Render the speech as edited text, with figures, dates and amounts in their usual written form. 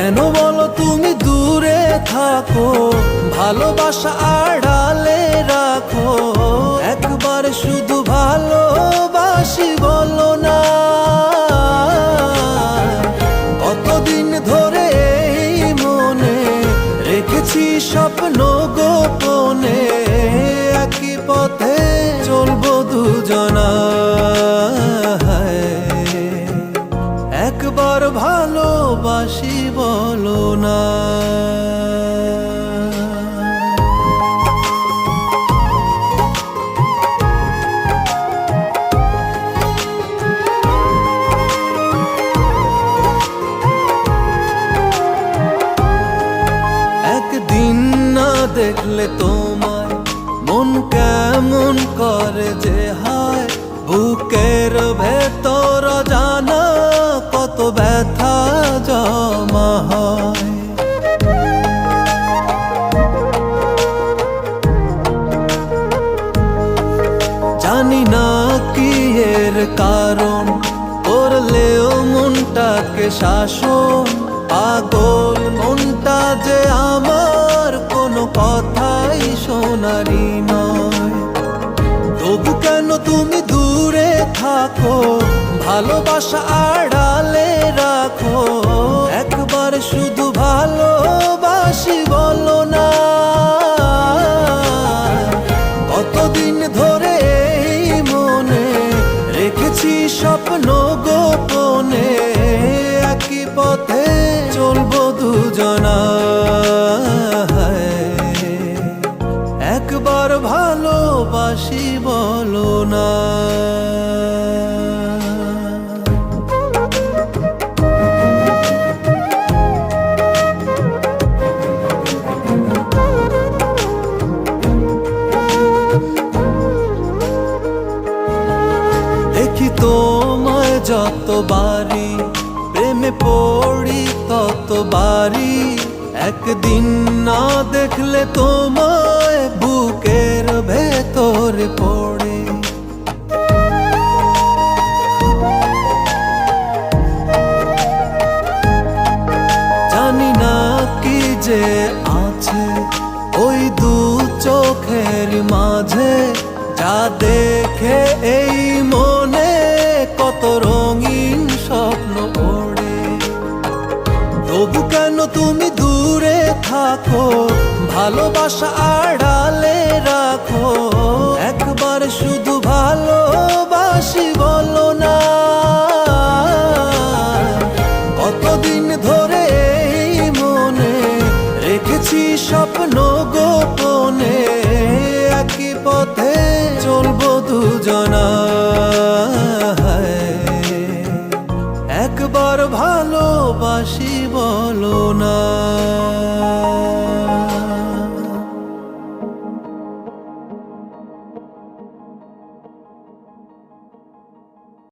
কেন বলো তুমি দূরে থাকো, ভালোবাসা আড়ালে রাখো, একবার শুধু ভালোবাসি বলো না। কতদিন ধরে এই মনে রেখেছি স্বপ্ন গোপনে, একই পথে চলবো দুজনা। একবার ভালোবাসি বলো না। একদিন না দেখলে তোমায় মন কেমন করে যে হায়, বুকের ভেতর জানা কত ব্যথা জমা হয়। জানি না কি এর কারণ, করলেও মনটাকে শাসন, পাগল মনটা যে আমার কোনো কথাই শোনারি নয়। তবু কেন তুমি দূরে থাকো, ভালোবাসা আড়ালে রাখো, একবার শুধু ভালোবাসি বলো না। কতদিন ধরে এই মনে রেখেছি স্বপ্ন গোপনে, একই পথে চলবো দুজনা। একবার ভালোবাসি বলো না। দেখি তোমায় যতবারই, প্রেমে পড়ি ততবারই, একদিন না দেখলে তোমায় বুকের ভেতরে পড়ে। জানি না কি যে আছে ওই দু চোখের মাঝে, যা দেখে এই মনে কত রঙিন স্বপ্ন ওড়ে। তবু কেন তুমি দূরে থাকো, ভালোবাসা আড়ালে রাখো, একবার শুধু ভালোবাসি বলো না। কতদিন ধরে এই মনে রেখেছি স্বপ্ন গোপনে, একই পথে চলবো দুজনা। একবার ভালোবাসি বলো না।